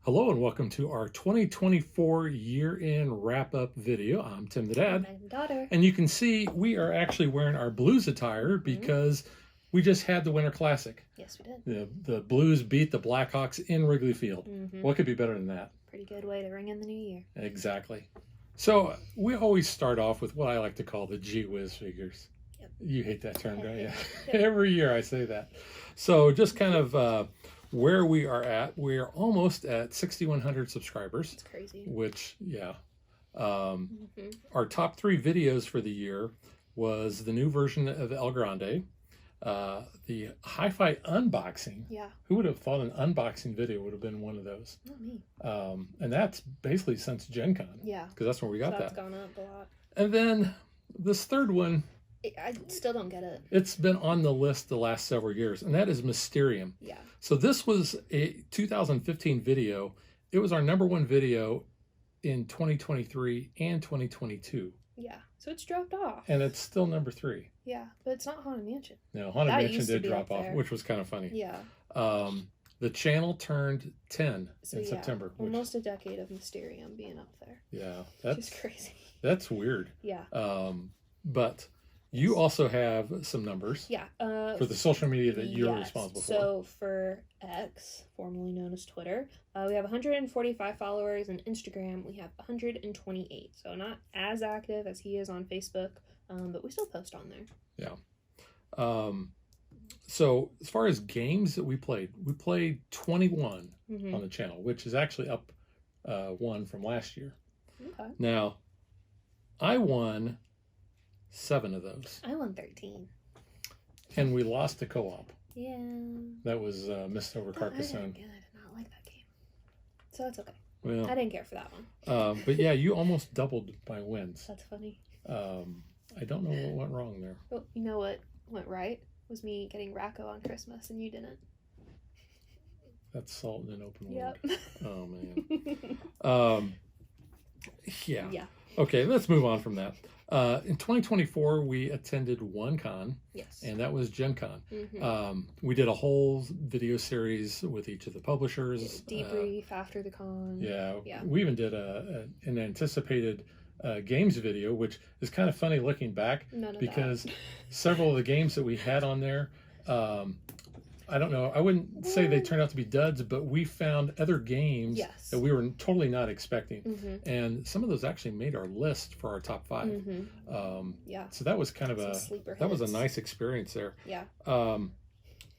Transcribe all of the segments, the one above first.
Hello and welcome to our 2024 year-end wrap-up video. I'm Tim the Dad. I'm Daughter. And you can see we are actually wearing our Blues attire because we just had the Winter Classic. Yes, we did. The Blues beat the Blackhawks in Wrigley Field. What could be better than that? Pretty good way to ring in the new year. Exactly. So we always start off with what I like to call the gee whiz figures. Yep. You hate that term, don't you? Every year I say that. So just kind of where we are at, we're almost at 6,100 subscribers. It's crazy. Which, yeah. Our top 3 videos for the year was the new version of El Grande, the hi-fi unboxing. Yeah. Who would have thought an unboxing video would have been one of those? Not me. And that's basically since Gen Con. Yeah. Because that's where we got So that. that's gone up a lot. And then this third one, I still don't get it. it's been on the list the last several years, and that is Mysterium. Yeah. So this was a 2015 video. It was our #1 video in 2023 and 2022. Yeah. So it's dropped off. And it's still #3. Yeah. But it's not Haunted Mansion. No, Haunted That Mansion used to did be drop up off, there. which was kind of funny. Yeah. The channel turned 10 So in yeah, September. Which, almost a decade of Mysterium being up there. yeah, Which is crazy. that's weird. Yeah. But you also have some numbers Yeah. for the social media that you're yes. responsible for. So for X, formerly known as Twitter, we have 145 followers, and Instagram we have 128. So not as active as he is on Facebook, but we still post on there. Yeah. So as far as games that we played 21 on the channel, which is actually up 1 from last year. Okay. Now, I won 7 of those. I won 13. And we lost the co-op. Yeah. That was Mist Over Carcassonne. I did not like that game. So it's okay. Well, I didn't care for that one. but yeah, you almost doubled my wins. That's funny. I don't know what went wrong there. Well, you know what went right? Was me getting Racco on Christmas, and you didn't. That's salt in an open Yep. wound. Oh, man. Yeah. Yeah. Okay, let's move on from that. In 2024, we attended one con, Yes. and that was Gen Con. We did a whole video series with each of the publishers. Debrief after the con. Yeah. Yeah. We even did an anticipated games video, which is kind of funny looking back None of because that. several of the games that we had on there, I don't know, I wouldn't say they turned out to be duds, but we found other games Yes. that we were totally not expecting. And some of those actually made our list for our top 5. Yeah. So that was kind of that was a nice experience there. Yeah.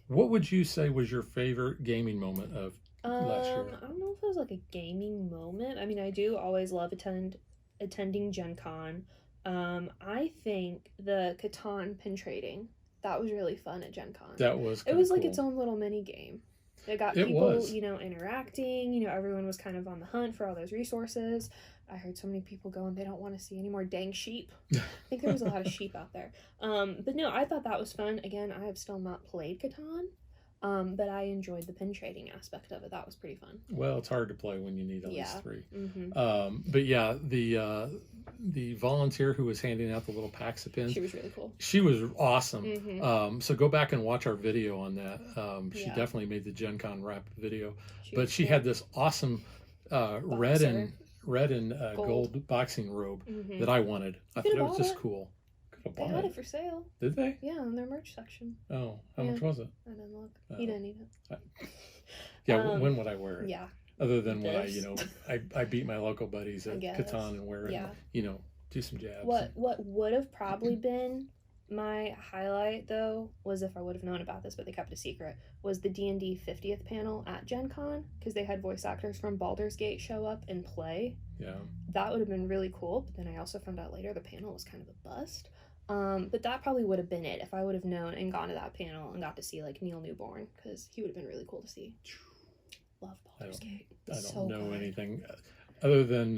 What would you say was your favorite gaming moment of last year? I don't know if it was like a gaming moment. I mean, I do always love attending Gen Con. I think the Catan pin trading, that was really fun at Gen Con. That was It was cool. like its own little mini game. It got It people, was. interacting. Everyone was kind of on the hunt for all those resources. I heard so many people going, they don't want to see any more dang sheep. I think there was a lot of sheep out there. But no, I thought that was fun. Again, I have still not played Catan. But I enjoyed the pin trading aspect of it. That was pretty fun. Well, it's hard to play when you need at least 3. Mm-hmm. But yeah, the volunteer who was handing out the little packs of pins, She was really cool. she was awesome. Mm-hmm. So go back and watch our video on that. She Yeah. definitely made the Gen Con wrap video. She But was she cool. had this awesome red and Gold. gold boxing robe Mhm. that I wanted. I could've thought it was bought just it. cool. Could have They bought had it. it for sale. Did they? Yeah, in their merch section. Oh, how Yeah. much was it? I didn't look. Oh. You didn't need it. Yeah, when would I wear it? Yeah. Other than when This. I beat my local buddies I at guess. Catan and wear it, Yeah. do some jabs. What would have probably been my highlight, though, was if I would have known about this, but they kept it a secret, was the D&D 50th panel at Gen Con, because they had voice actors from Baldur's Gate show up and play. Yeah. That would have been really cool, but then I also found out later the panel was kind of a bust. But that probably would have been it if I would have known and gone to that panel and got to see, like, Neil Newborn, because he would have been really cool to see. Love Baldur's Gate. I don't So know good. anything other than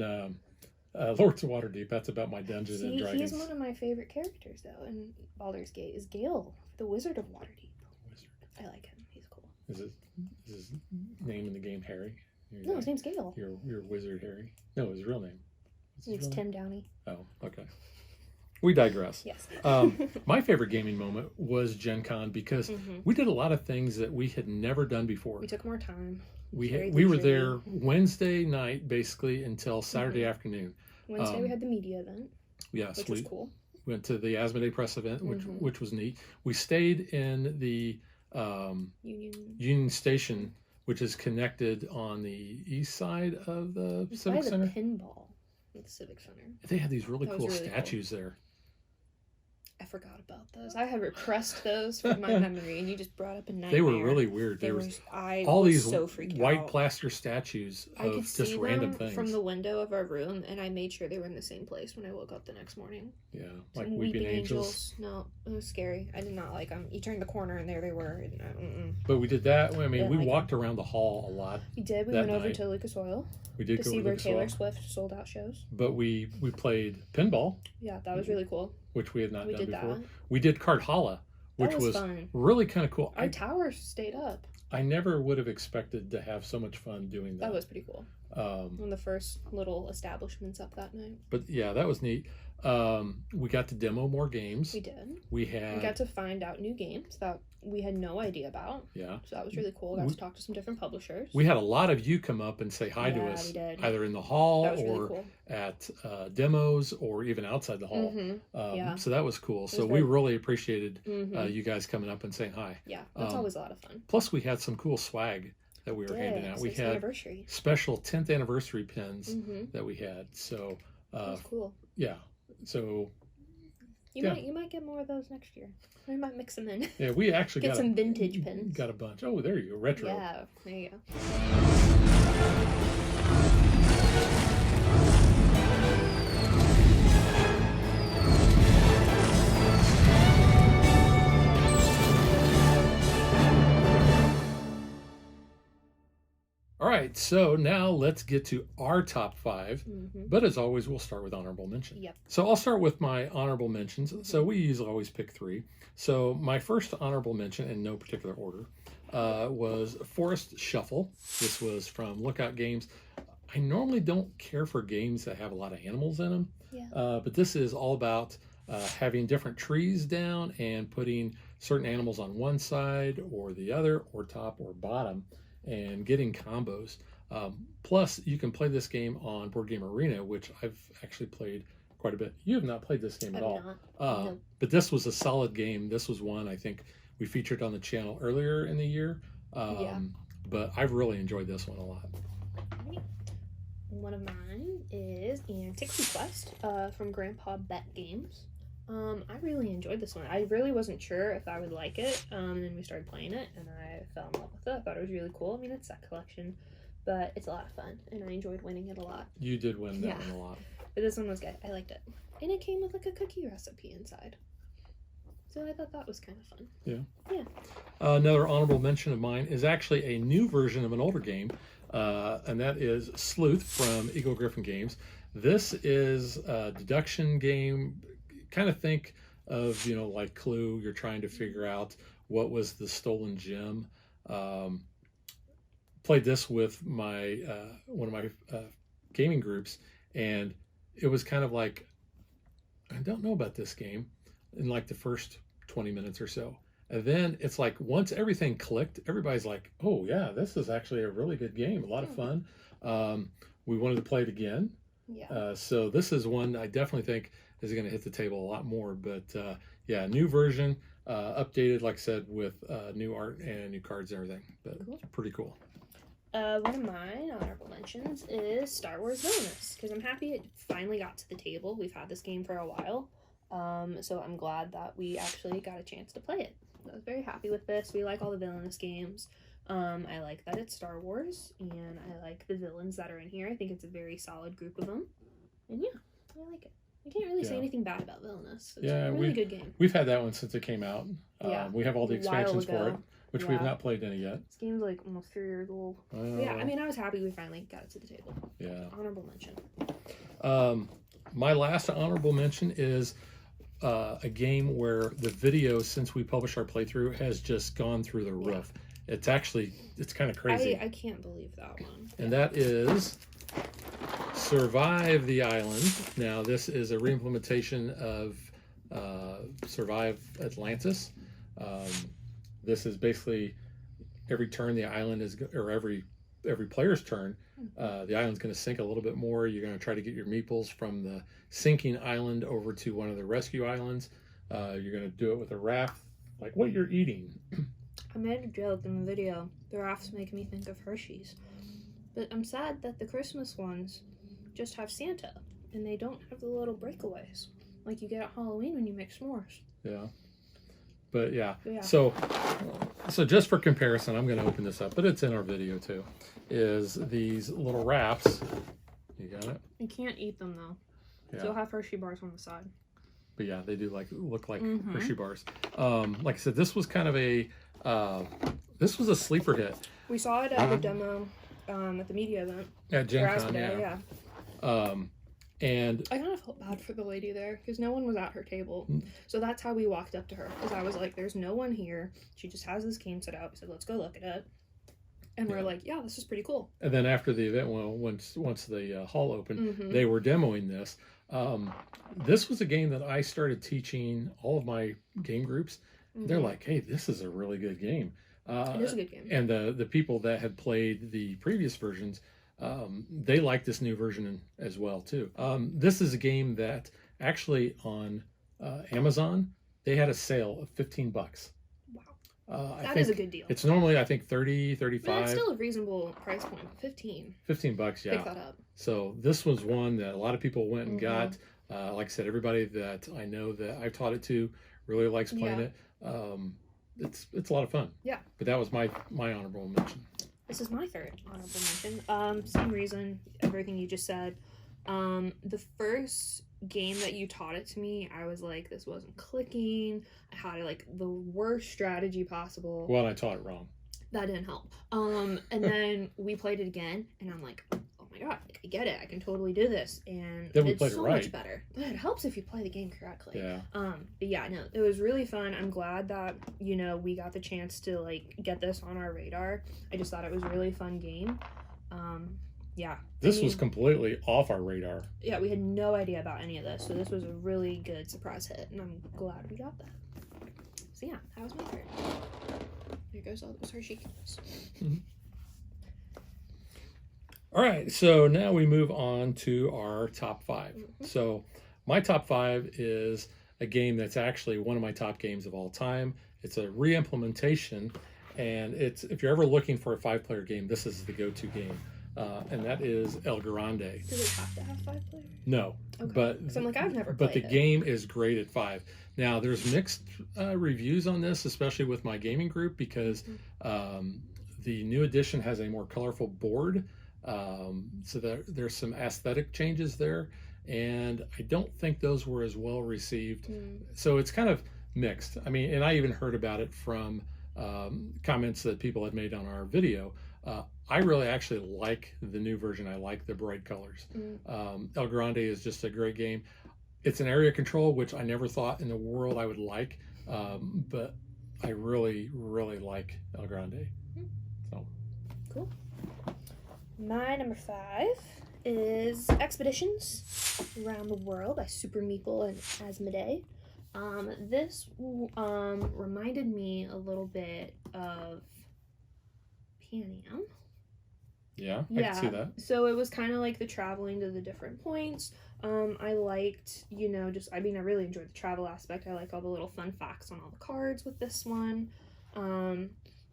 Lords of Waterdeep. That's about my Dungeons and See, Dragons. he's one of my favorite characters, though, in Baldur's Gate, is Gale, the Wizard of Waterdeep. Wizard. I like him. He's cool. Is his name in the game Harry? No, his name's Gale. Your Wizard Harry. No, his real name. What's his It's real name? Tim Downey. Oh, okay. We digress. Yes. My favorite gaming moment was Gen Con because we did a lot of things that we had never done before. We took more time. We were there Wednesday night basically until Saturday afternoon. Wednesday we had the media event. Yes, which was cool. Went to the Asmodee Press event, which was neat. We stayed in the Union Station, which is connected on the east side of the Civic Center. The pinball at the Civic Center. They had these really cool statues there. I forgot about those. I had repressed those from my memory, and you just brought up a nightmare. They were really weird. There was all these so white plaster statues of just random things. From the window of our room, and I made sure they were in the same place when I woke up the next morning. Yeah, like weeping angels. No, it was scary. I did not like them. You turned the corner, and there they were. But we did that. I mean, we walked around the hall a lot. We did. We went over to Lucas Oil. We did to go see to where Lucas Taylor Oil. Swift sold out shows. But we played pinball. Yeah, that was really cool. Which we had not done before. That. We did Cardhalla, which was fun. Really kind of cool. Our tower stayed up. I never would have expected to have so much fun doing that. That was pretty cool. One of the first little establishments up that night. But yeah, that was neat. We got to demo more games. We did. We got to find out new games that we had no idea about. Yeah. So that was really cool. Got to talk to some different publishers. We had a lot of you come up and say hi to us, either in the hall or really cool. At demos or even outside the hall. So that was cool. So we really appreciated you guys coming up and saying hi. Yeah, that's always a lot of fun. Plus, we had some cool swag that we were handing out. We had special 10th anniversary pins that we had. So that was cool. Yeah. So you might get more of those next year. We might mix them in. Yeah, we actually get some vintage pins. Got a bunch. Oh, there you go. Retro. Yeah, there you go. All right, so now let's get to our top 5. But as always, we'll start with honorable mention. Yep. So I'll start with my honorable mentions. So we usually always pick 3. So my first honorable mention, in no particular order, was Forest Shuffle. This was from Lookout Games. I normally don't care for games that have a lot of animals in them. Yeah. But this is all about having different trees down and putting certain animals on one side or the other, or top or bottom, and getting combos. Plus, you can play this game on Board Game Arena, which I've actually played quite a bit. You have not played this game at all. No. But this was a solid game. This was one I think we featured on the channel earlier in the year. But I've really enjoyed this one a lot. One of mine is Antiques Quest from Grandpa Bet Games. I really enjoyed this one. I really wasn't sure if I would like it, and then we started playing it, and I fell in love with it. I thought it was really cool. I mean, it's that collection, but it's a lot of fun, and I enjoyed winning it a lot. You did win that one a lot. But this one was good. I liked it. And it came with like a cookie recipe inside. So I thought that was kind of fun. Yeah. Another honorable mention of mine is actually a new version of an older game, and that is Sleuth from Eagle Griffin Games. This is a deduction game. Kind of think of, like Clue, you're trying to figure out what was the stolen gem. Played this with my one of my gaming groups, and it was kind of like, I don't know about this game in like the first 20 minutes or so. And then it's like, once everything clicked, everybody's like, oh yeah, this is actually a really good game, a lot of fun. We wanted to play it again. Yeah. So this is one I definitely think is going to hit the table a lot more. But yeah, new version, updated, like I said, with new art and new cards and everything. But cool. Pretty cool. One of my honorable mentions is Star Wars Villainous, because I'm happy it finally got to the table. We've had this game for a while, so I'm glad that we actually got a chance to play it. I was very happy with this. We like all the Villainous games. I like that it's Star Wars, and I like the villains that are in here. I think it's a very solid group of them, and yeah, I like it. I can't really say anything bad about Villainous. It's a really good game. We've had that one since it came out. We have all the expansions for it, which we have not played any yet. This game's like almost 3 years old. Yeah, I mean, I was happy we finally got it to the table. Yeah. Honorable mention. My last honorable mention is a game where the video, since we published our playthrough, has just gone through the roof. It's kind of crazy. I can't believe that one. And that is Survive the Island. Now, this is a reimplementation of Survive Atlantis. This is basically every turn the island is, or every player's turn, the island's going to sink a little bit more. You're going to try to get your meeples from the sinking island over to one of the rescue islands. You're going to do it with a raft, like what you're eating. I made a joke in the video. The rafts make me think of Hershey's. But I'm sad that the Christmas ones just have Santa, and they don't have the little breakaways like you get at Halloween when you make s'mores. Yeah. But yeah. So just for comparison, I'm going to open this up, but it's in our video too, is these little rafts. You got it? You can't eat them though. Yeah. So you'll have Hershey bars on the side. But yeah, they do look like Hershey bars. Like I said, this was kind of a this was a sleeper hit. We saw it at the demo at the media event. At Gen Con, yeah. And I kind of felt bad for the lady there because no one was at her table. So that's how we walked up to her, because I was like, there's no one here. She just has this game set up. We said, let's go look at it. And we're like, yeah, this is pretty cool. And then after the event, once the hall opened, they were demoing this. This was a game that I started teaching all of my game groups. They're like, hey, this is a really good game. It is a good game. And the people that had played the previous versions, they like this new version as well too. This is a game that actually on Amazon, they had a sale of $15. Wow. That is a good deal. It's normally, I think, 30, 35. But it's still a reasonable price point. 15. $15, yeah. Pick that up. So this was one that a lot of people went and got. Like I said, everybody that I know that I've taught it to really likes playing it. It's a lot of fun. Yeah. But that was my honorable mention. This is my third honorable mention. Same reason, everything you just said. The first game that you taught it to me, I was like, this wasn't clicking. I had like the worst strategy possible. Well, I taught it wrong. That didn't help. And then we played it again, and I'm like, oh my god, like, I get it. I can totally do this. And then it's so much better. But it helps if you play the game correctly. Yeah. But yeah, no, it was really fun. I'm glad that, we got the chance to like get this on our radar. I just thought it was a really fun game. Yeah. This was completely off our radar. Yeah, we had no idea about any of this, so this was a really good surprise hit, and I'm glad we got that. So yeah, that was my third. There goes all those Hershey Kisses. All right, so now we move on to our top 5. So my top 5 is a game that's actually one of my top games of all time. It's a re-implementation, and if you're ever looking for a 5-player game, this is the go-to game. And that is El Grande. Does it have to have 5 players? No, okay. But I've never played But the game is great at 5. Now, there's mixed reviews on this, especially with my gaming group, because the new edition has a more colorful board. So there's some aesthetic changes there, and I don't think those were as well received. So it's kind of mixed. I mean, and I even heard about it from comments that people had made on our video. I really actually like the new version. I like the bright colors. El Grande is just a great game. It's an area control, which I never thought in the world I would like, but I really, really like El Grande. So cool. My number 5 is Expeditions Around the World by Super Meeple and Asmodee. This reminded me a little bit of Pan Am. Yeah, I can see that. So it was kind of like the traveling to the different points. I liked, I really enjoyed the travel aspect. I like all the little fun facts on all the cards with this one. And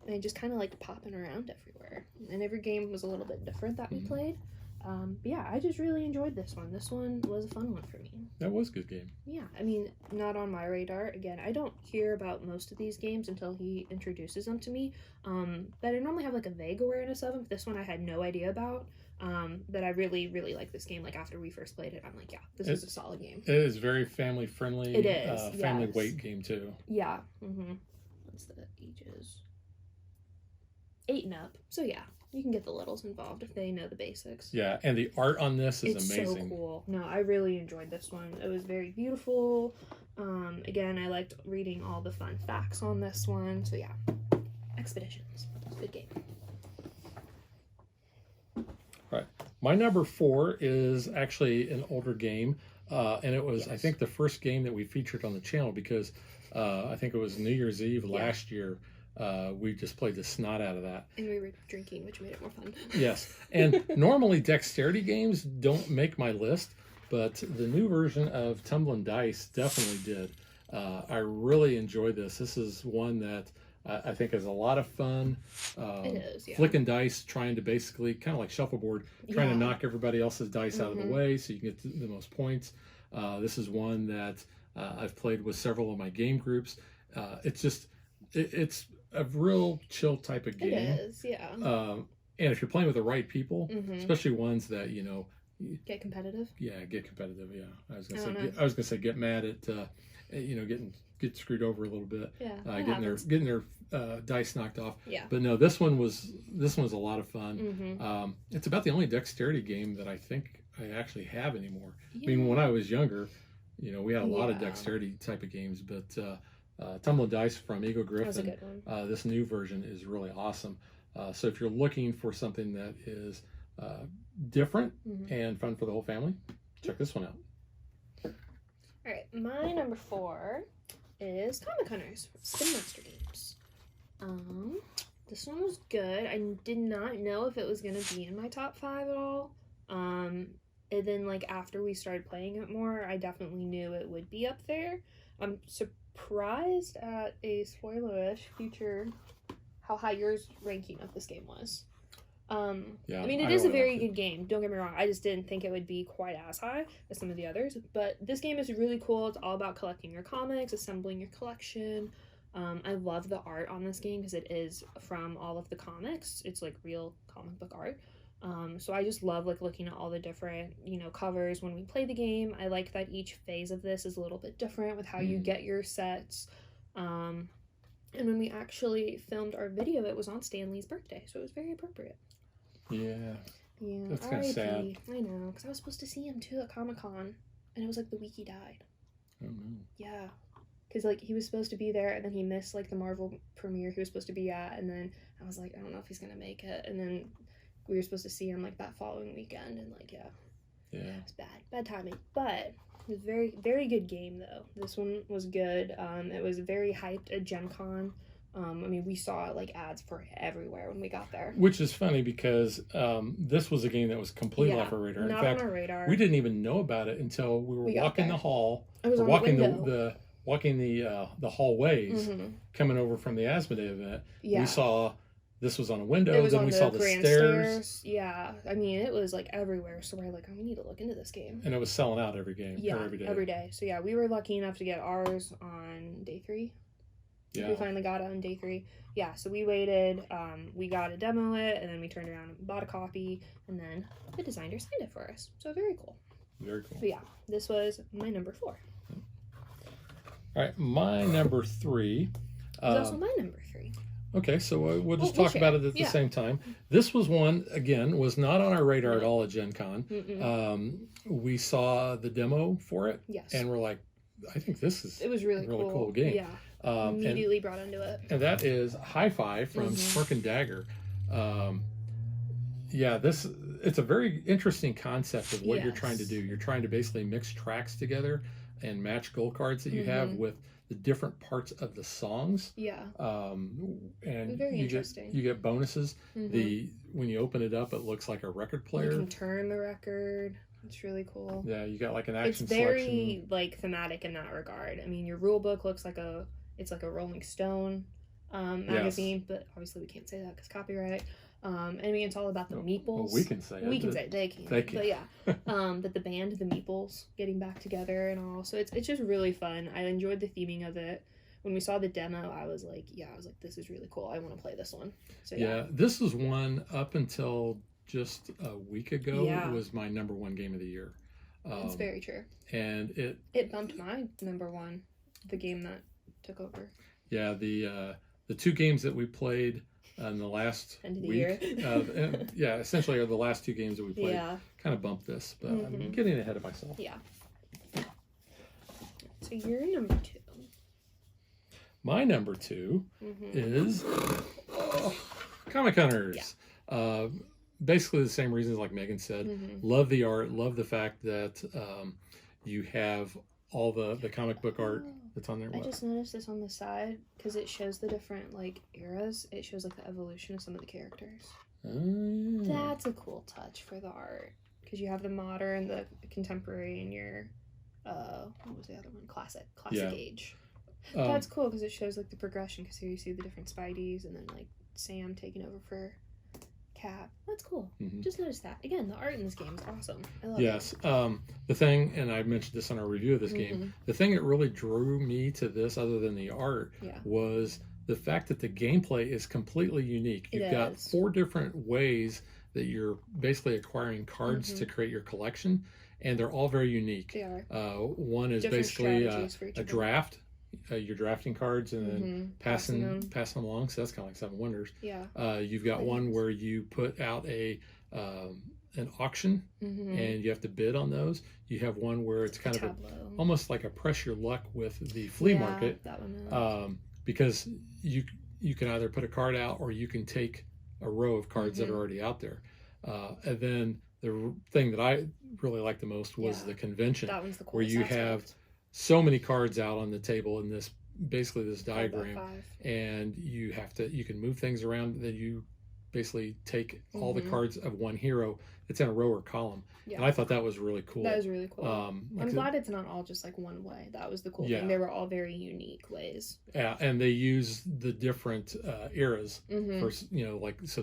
I just kind of like popping around everywhere. And every game was a little bit different that we played. But yeah, I just really enjoyed this one. This one was a fun one for me. That was a good game. Yeah, I mean, not on my radar. Again, I don't hear about most of these games until he introduces them to me. But I normally have like a vague awareness of them. But this one I had no idea about. But I really, really like this game. Like after we first played it, I'm like, yeah, this is a solid game. It is very family friendly. It is. Family weight game too. Yeah. What's the ages? 8 and up. So yeah. You can get the littles involved if they know the basics. Yeah, and the art on this is amazing. It's so cool. No, I really enjoyed this one. It was very beautiful. Again, I liked reading all the fun facts on this one. So yeah, Expeditions. Good game. All right. My number 4 is actually an older game, and it was, I think, the first game that we featured on the channel because I think it was New Year's Eve last year. We just played the snot out of that. And we were drinking, which made it more fun. Yes, and normally dexterity games don't make my list, but the new version of Tumbling Dice definitely did. I really enjoyed this. This is one that I think is a lot of fun. It is, yeah. Flicking dice, trying to basically, kind of like shuffleboard, trying to knock everybody else's dice out of the way so you can get the most points. This is one that I've played with several of my game groups. It's a real chill type of game. It is, yeah. And if you're playing with the right people, especially ones that, get competitive. Yeah, get competitive. Yeah, I was gonna say get mad at get screwed over a little bit. Yeah, getting their dice knocked off. Yeah. But no, this one was a lot of fun. It's about the only dexterity game that I think I actually have anymore. Yeah. I mean, when I was younger, we had a lot of dexterity type of games, but Tumbling Dice from Eagle Griffin. That was a good one. This new version is really awesome. So if you're looking for something that is different and fun for the whole family, check this one out. All right, my number 4 is Comic Hunters Spin Master Games. This one was good. I did not know if it was gonna be in my top 5 at all. And then after we started playing it more, I definitely knew it would be up there. I'm surprised at a spoiler-ish future how high yours ranking of this game was. Yeah, I mean, it is a very good game. Don't get me wrong. I just didn't think it would be quite as high as some of the others. But this game is really cool. It's all about collecting your comics, assembling your collection. I love the art on this game because it is from all of the comics. It's real comic book art. So I just love looking at all the different covers when we play the game. I like that each phase of this is a little bit different with how you get your sets. And when we actually filmed our video, it was on Stanley's birthday, so it was very appropriate. Yeah. That's kind of R.I.P. sad. I know, because I was supposed to see him too at Comic-Con, and it was the week he died. Oh no. Yeah, because he was supposed to be there, and then he missed the Marvel premiere he was supposed to be at, and then I was I don't know if he's gonna make it, and then we were supposed to see him that following weekend, and yeah, it was bad timing, but it was very, very good game though. This one was good. It was very hyped at Gen Con. I mean, we saw ads for it everywhere when we got there. Which is funny because this was a game that was completely off our radar. In fact, on our radar. We didn't even know about it until we were walking the hall. I was walking the hallways coming over from the Asmodee event. Yeah. We saw this was on a window. Then we saw the stairs. Yeah, I mean, it was everywhere. So we're we need to look into this game. And it was selling out every game. Yeah, every day. Every day. So yeah, we were lucky enough to get ours on day 3. Yeah. We finally got it on day 3. Yeah, so we waited. We got to demo it, and then we turned around and bought a copy, and then the designer signed it for us. So very cool. Very cool. But yeah, this was my number 4. All right, my number 3. Was also my number 3. Okay, so we'll just talk about it at the same time. This was one, again, was not on our radar at all at Gen Con. We saw the demo for it, and we're I think this is it was really cool game. Yeah. Immediately brought into it. And that is Hi-Fi from Smirk and Dagger. It's a very interesting concept of what you're trying to do. You're trying to basically mix tracks together and match goal cards that you have with the different parts of the songs. Yeah. And very interesting. You get bonuses. When you open it up, it looks like a record player. You can turn the record. It's really cool. Yeah, you got an action selection. It's very thematic in that regard. I mean, your rule book looks like a Rolling Stone magazine, but obviously we can't say that because copyright. I mean, it's all about the meeples. Well, we can say it. We can say it. They can. But yeah, but the band, the meeples, getting back together and all. So it's just really fun. I enjoyed the theming of it. When we saw the demo, I was this is really cool. I want to play this one. So yeah, this is one up until just a week ago. It was my number 1 game of the year. That's very true. And it bumped my number 1, the game that took over. Yeah, the 2 games that we played in the last end of the week, year. essentially are the last 2 games that we played. Kind of bumped this, but I'm getting ahead of myself. Yeah. So you're number 2. My number 2 is Comic Hunters. basically the same reasons like Megan said. Love the art, love the fact that you have all the comic book art that's on there. I just noticed this on the side because it shows the different like eras. It shows like the evolution of some of the characters. That's a cool touch for the art because you have the modern, the contemporary, and your what was the other one? Classic age. That's cool because it shows like the progression. Because here you see the different Spideys, and then like Sam taking over for Cap. That's cool. Just noticed that. Again, the art in this game is awesome. I love it. The thing, and I mentioned this on our review of this game, the thing that really drew me to this, other than the art, was the fact that the gameplay is completely unique. You've got 4 different ways that you're basically acquiring cards to create your collection, and they're all very unique. They are. One is Different basically strategies a draft. You're drafting cards and then passing them along. So that's kind of like Seven Wonders. Yeah. You've got one where you put out an auction and you have to bid on those. You have one where it's kind of almost like a press your luck with the flea market. That one. Because you can either put a card out or you can take a row of cards that are already out there. And then the thing that I really liked the most was the convention, that one's the coolest where you have so many cards out on the table in this diagram, and you can move things around. Then you basically take all the cards of one hero that's in a row or column. And I thought that was really cool. That was really cool. I'm glad it's not all just like one way. That was the cool thing. They were all very unique ways. Yeah, and they use the different eras. For, like, so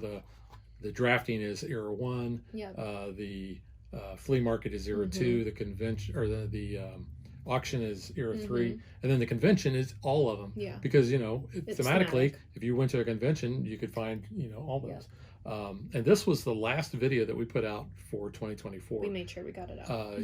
the drafting is era 1. The flea market is era 2. The convention or the auction is era 3, and then the convention is all of them. Because thematically, thematic. if you went to a convention, you could find all those. And this was the last video that we put out for 2024. We made sure we got it out.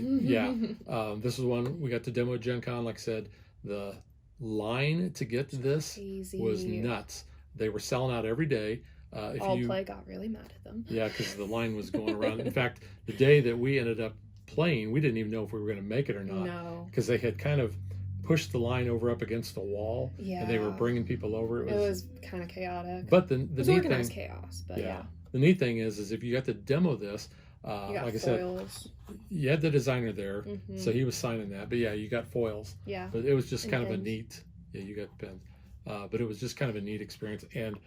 This was one we got to demo at Gen Con. Like I said, the line to get to this was nuts. They were selling out every day. Play got really mad at them. Yeah, because the line was going around. In fact, the day that we ended up playing, we didn't even know if we were going to make it or not. No. Because they had kind of pushed the line over up against the wall. And they were bringing people over. It was kind of chaotic. But the neat organized thing, chaos. But the neat thing is if you got to demo this, you got like foils. I said, you had the designer there, so he was signing that. But you got foils. But it was just kind of a neat. Yeah, you got pins. But it was just kind of a neat experience. And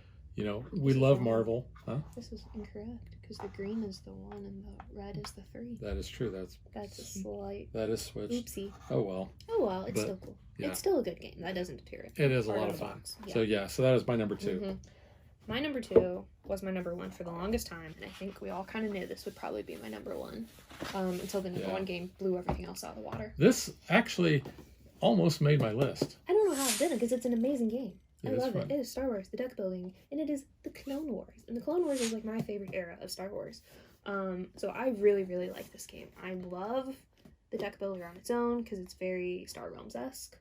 we love Marvel. This is incorrect because the green is the 1 and the red is the 3. That is true. That's a slight. That is switched. Oopsie. Oh well. It's still cool. It's still a good game. That doesn't deter it. It is a lot of fun. So so that is my number 2. My number 2 was my number 1 for the longest time, and I think we all kind of knew this would probably be my number 1 until the number 1 game blew everything else out of the water. This actually almost made my list. I don't know how it didn't because it's an amazing game. I love fun. it. It is Star Wars, the deck building, and it is the Clone Wars. And the Clone Wars is like my favorite era of Star Wars. So I really, really like this game. I love the deck builder on its own because it's very Star Realms-esque.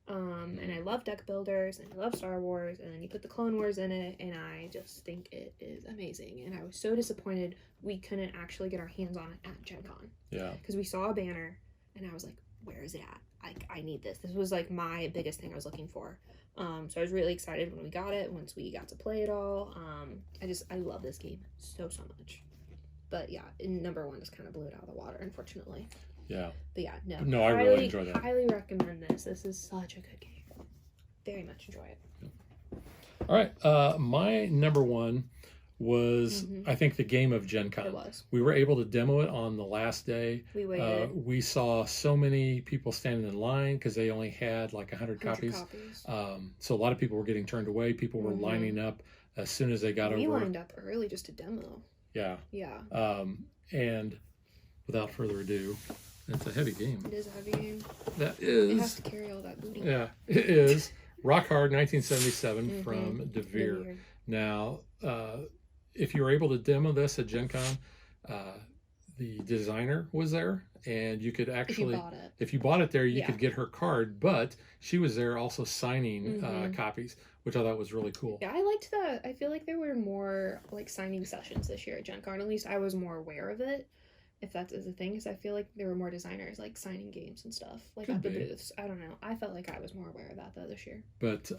And I love deck builders, and I love Star Wars, and then you put the Clone Wars in it, and I just think it is amazing. And I was so disappointed we couldn't actually get our hands on it at Gen Con. Because we saw a banner, and I was like, where is it at? I need this. This was like my biggest thing I was looking for. So I was really excited when we got it, once we got to play it all. I love this game so much. But number 1 just kind of blew it out of the water, unfortunately. But I really enjoyed that. Highly recommend this. This is such a good game. Very much enjoy it. All right. My number 1 was, I think, the game of Gen Con. It was. We were able to demo it on the last day. We waited. We saw so many people standing in line because they only had like 100 copies. So a lot of people were getting turned away. People were lining up as soon as they got over. We lined up early just to demo. Yeah. And without further ado, it's a heavy game. It is a heavy game. It has to carry all that booty. Yeah, it is. Rock Hard 1977 from DeVere. Now, if you were able to demo this at Gen Con, the designer was there, and you could actually, if you bought it there, you could get her card, but she was there also signing copies, which I thought was really cool. Yeah, I liked that. I feel like there were more like signing sessions this year at Gen Con. At least I was more aware of it, if that is a thing, because I feel like there were more designers like signing games and stuff like at the booths. I don't know. I felt like I was more aware of that though this year. But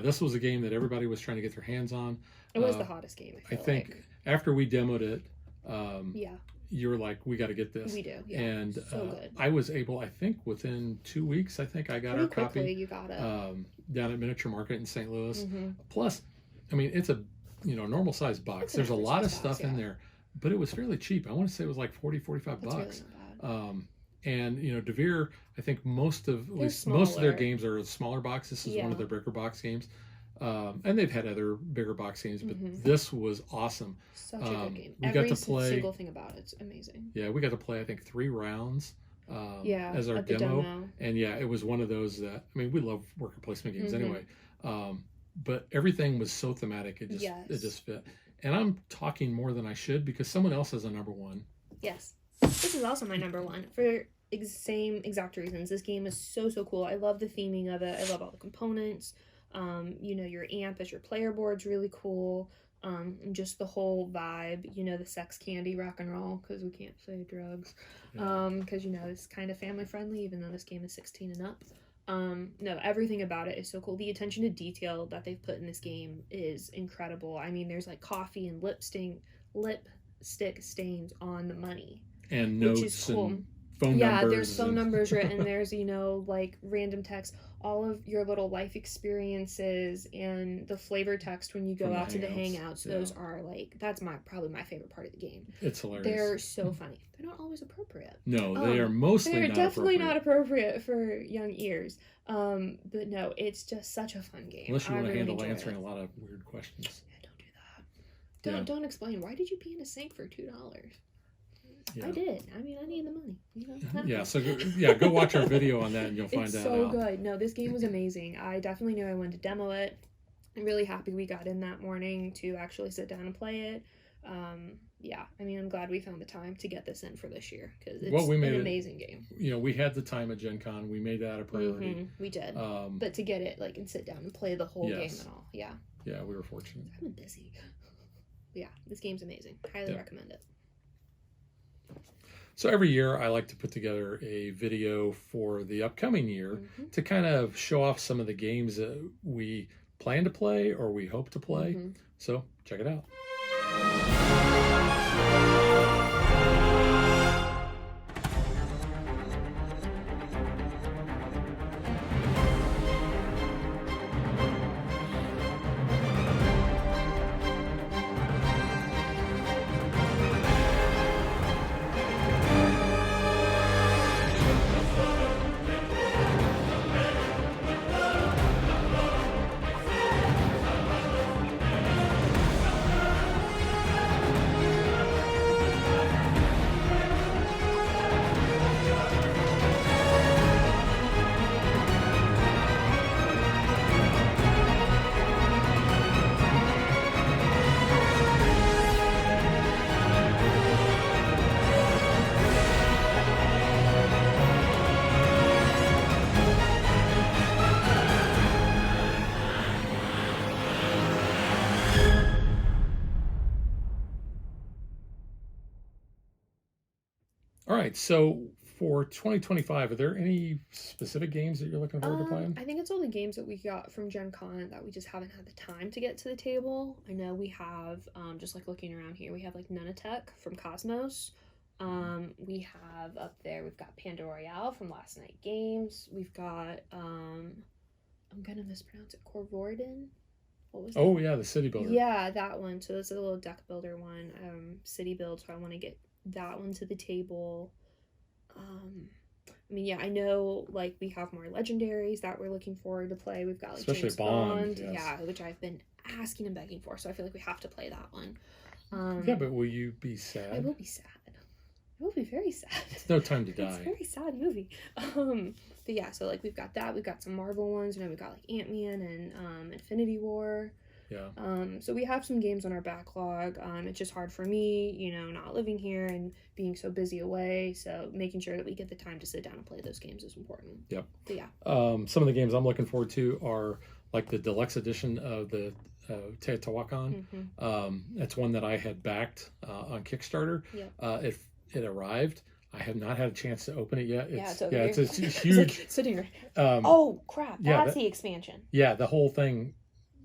this was a game that everybody was trying to get their hands on. It was the hottest game. I think after we demoed it, Yeah, you're like, we got to get this. we do. Yeah, And so good. I was able, I think within 2 weeks, I think I got Pretty our quickly, copy you got it. down at Miniature Market in St. Louis. Mm-hmm. Plus, I mean, it's a normal size box. It's a There's a normal lot of size stuff box, in yeah. there, but it was fairly cheap. I want to say it was like 40, 45 That's bucks. really not bad. And DeVere, I think most of They're most of their smaller. games are smaller box. This is one Yeah. of their bigger box games, and they've had other bigger box games, but Mhm. this was awesome. Such a good game. we Every got to play- single thing about it's amazing. Yeah, we got to play I think 3 rounds Yeah, as our at the demo. And yeah, it was one of those that, I mean, we love worker placement games Mhm. anyway, but everything was so thematic. It Yes. just fit. And I'm talking more than I should because someone else has a number one. Yes. This is also my number one for same exact reasons. This game is so cool. I love the theming of it. I love all the components. Your amp as your player board's really cool. And just the whole vibe, the sex candy rock and roll, because we can't say drugs. Yeah. Because it's kind of family friendly, even though this game is 16 and up. No, everything about it is so cool. The attention to detail that they've put in this game is incredible. I mean, there's like coffee and lipstick stains on the money. And Which notes is cool. and phone Yeah, numbers. there's phone numbers written. There's, like random text. All of your little life experiences and the flavor text when you go From the out to the Hangouts, hangouts. yeah. Those are that's probably my favorite part of the game. It's hilarious. They're so funny. They're not always appropriate. No, they are mostly They're not definitely appropriate. not appropriate for young ears. But no, it's just such a fun game. Unless you want to really handle enjoy answering it. a lot of weird questions. Yeah, don't do that. Yeah. Don't explain. Why did you pee in a sink for $2? Yeah. I did. I mean, I need the money. Yeah, so go watch our video on that and you'll find It's that so out. good. No, this game was amazing. I definitely knew I wanted to demo it. I'm really happy we got in that morning to actually sit down and play it. Yeah, I mean, I'm glad we found the time to get this in for this year because it's Well, we made an it- amazing game. We had the time at Gen Con. We made that a priority. We did. Um, But to get it and sit down and play the whole Yes. game and all. Yeah, yeah, we were fortunate. I've been busy. Yeah, this game's amazing. Highly Yeah. recommend it. So every year I like to put together a video for the upcoming year to kind of show off some of the games that we plan to play or we hope to play. So check it out. All right, so for 2025, are there any specific games that you're looking forward to playing? I think it's all the games that we got from Gen Con that we just haven't had the time to get to the table. I know we have, just looking around here, we have Nunatech from Cosmos. We have up there, we've got Panda Royale from Last Night Games. We've got, I'm gonna mispronounce it, Corvorden? What was that? Oh yeah, the City Builder. Yeah, that one. So that's a little deck builder one, city build. So I want to get that one to the table. I mean, yeah, I know we have more legendaries that we're looking forward to play. We've got Especially James Bond, yes. yeah, which I've been asking and begging for. So I feel like we have to play that one. Yeah, but will you be I sad? will be sad. I will be very sad. It's no time to It's a die. very sad movie. But yeah, so we've got that. We've got some Marvel ones. We've got Ant-Man and Infinity War. Yeah. So we have some games on our backlog. It's just hard for me, not living here and being so busy away. So making sure that we get the time to sit down and play those games is important. Yep. But yeah. Some of the games I'm looking forward to are the deluxe edition of the Teotihuacan. That's one that I had backed on Kickstarter. Yep. It arrived. I have not had a chance to open it yet. It's over yeah, here. it's huge. Sitting right. Oh crap! yeah, That's the expansion. Yeah, the whole thing,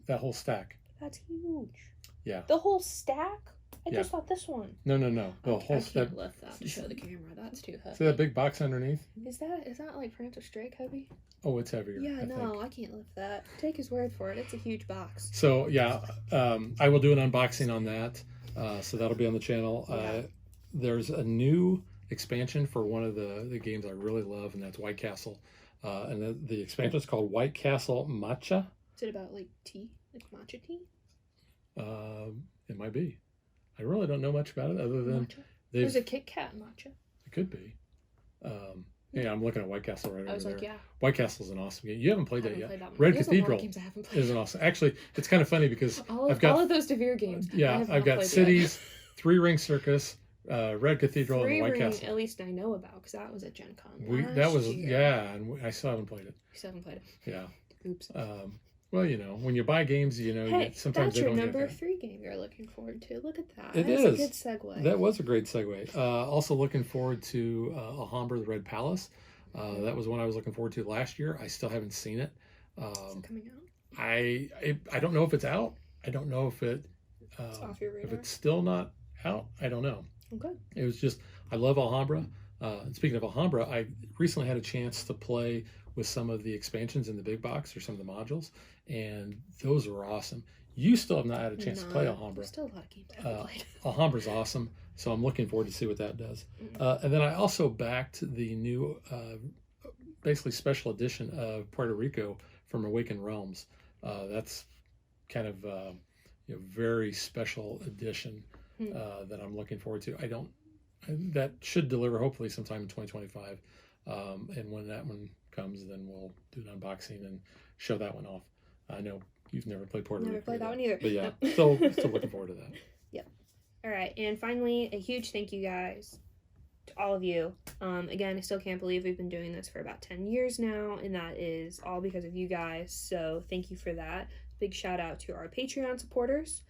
that whole stack. That's huge. Yeah. The whole stack. I just thought this one. No. The I can't lift that to show the camera. That's too heavy. See that big box underneath? Is that like Francis Drake heavy? Oh, it's heavier. Yeah, I can't lift that. Take his word for it. It's a huge box. So yeah, I will do an unboxing on that. So that'll be on the channel. Yeah. There's a new expansion for one of the games I really love, and that's White Castle. And the expansion is called White Castle Matcha. Is it about like tea, like matcha tea? It might be. I really don't know much about it other than there's a Kit Kat matcha. It could be. Yeah, I'm looking at White Castle right over there. I was like, yeah. White Castle's an awesome game. You haven't played that yet. Played that one. Red There's Cathedral a lot of games I haven't played. is an awesome. Actually, it's kind of funny because all I've got of those DeVere games. Yeah, I've got Cities, Three Ring Circus, Red Cathedral, and White Castle. At least I know about because that was at Gen Con. And I still haven't played it. You still haven't played it. Yeah. Oops. Well, when you buy games, hey, sometimes that's they your don't number get 3 game you're looking forward to. Look at that. It That's is. a good segue. That was a great segue. Also looking forward to Alhambra, the Red Palace. That was one I was looking forward to last year. I still haven't seen it. Is it coming out? I don't know if it's out. I don't know if it's off your radar. If it's still not out. I don't know. Okay. It was just, I love Alhambra. And speaking of Alhambra, I recently had a chance to play with some of the expansions in the big box or some of the modules, and those were awesome. You still have not had a chance to play Alhambra. There's still a lot of games I haven't played. Alhambra's awesome, so I'm looking forward to see what that does. And then I also backed the new, basically special edition of Puerto Rico from Awakened Realms. That's kind of very special edition that I'm looking forward to. That should deliver hopefully sometime in 2025. And when that one comes, then we'll do an unboxing and show that one off. I know you've never played Puerto Rico. Never played that one either. But yeah, still looking forward to that. Yep. All right. And finally, a huge thank you guys to all of you. Again, I still can't believe we've been doing this for about 10 years now, and that is all because of you guys. So thank you for that. Big shout out to our Patreon supporters.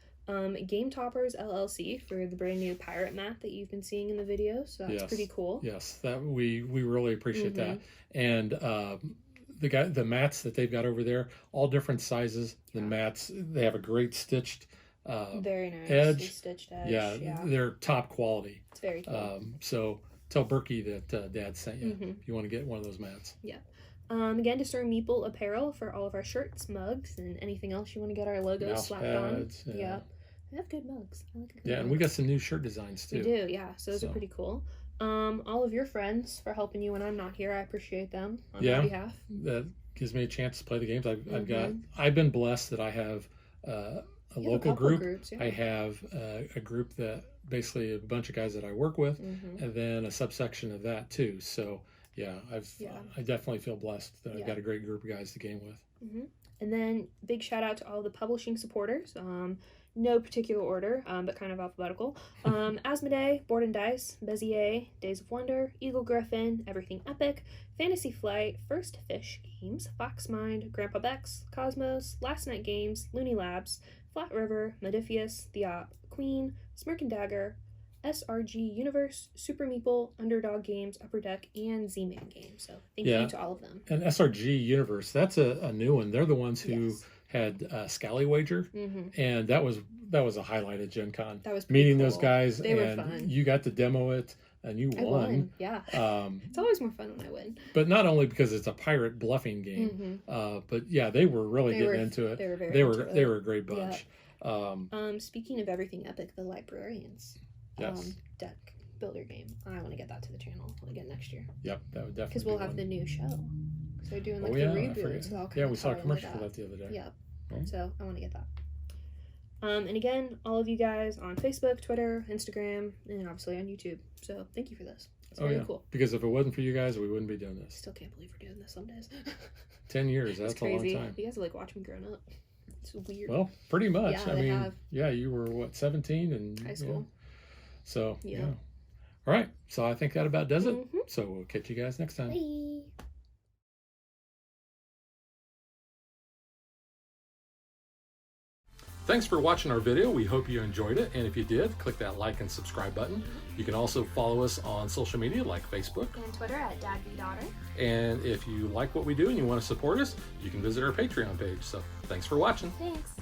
Game Toppers LLC for the brand new pirate map that you've been seeing in the video, so that's pretty cool. Yes, that we really appreciate that. And the mats that they've got over there, all different sizes. The mats, they have a great stitched very nice edge. Stitched edge. Yeah, they're top quality. It's very cool. So tell Berkey that Dad sent you if you want to get one of those mats. Yeah. Again, to Sir Meeple apparel for all of our shirts, mugs, and anything else you want to get our logo slapped pads, on. Yeah. They have good mugs. I like good mugs. And we got some new shirt designs too. We do, yeah. So those are pretty cool. All of your friends for helping you when I'm not here. I appreciate them on my behalf. That gives me a chance to play the games. I've been blessed that I have a local group. Groups, I have a group that basically a bunch of guys that I work with, and then a subsection of that too. So I definitely feel blessed that I've got a great group of guys to game with. And then big shout out to all the publishing supporters. No particular order, but kind of alphabetical. Asmodee, Board and Dice, Bezier, Days of Wonder, Eagle Griffin, Everything Epic, Fantasy Flight, First Fish Games, Foxmind, Grandpa Bex, Cosmos, Last Night Games, Looney Labs, Flat River, Modifius, The Op, Queen, Smirk and Dagger, SRG Universe, Super Meeple, Underdog Games, Upper Deck, and Z-Man Games. So thank you to all of them. And SRG Universe, that's a new one. They're the ones who had Scally Wager, and that was a highlight at Gen Con. That was meeting cool. Those guys, they were fun. You got to demo it, and you won. Yeah, it's always more fun when I win. But not only because it's a pirate bluffing game, but they were really getting into it. They were a great bunch. Yep. Speaking of Everything Epic, the Librarians deck builder game. I want to get that to the channel again next year. Yep, that would definitely. Because we'll have the new show. So they're doing the reboot. So we saw a commercial for that the other day. Yep. Right. So I want to get that. And again, all of you guys on Facebook, Twitter, Instagram, and obviously on YouTube. So thank you for this. It's very cool. Because if it wasn't for you guys, we wouldn't be doing this. Still can't believe we're doing this some days. 10 years, that's a long time. You guys are like watch me growing up. It's weird. Well, pretty much. Yeah, I mean, you were what, 17 and high school. So yeah. All right. So I think that about does it. So we'll catch you guys next time. Bye. Thanks for watching our video. We hope you enjoyed it. And if you did, click that like and subscribe button. You can also follow us on social media like Facebook and Twitter at DadBeDaughter. And if you like what we do and you want to support us, you can visit our Patreon page. So thanks for watching. Thanks.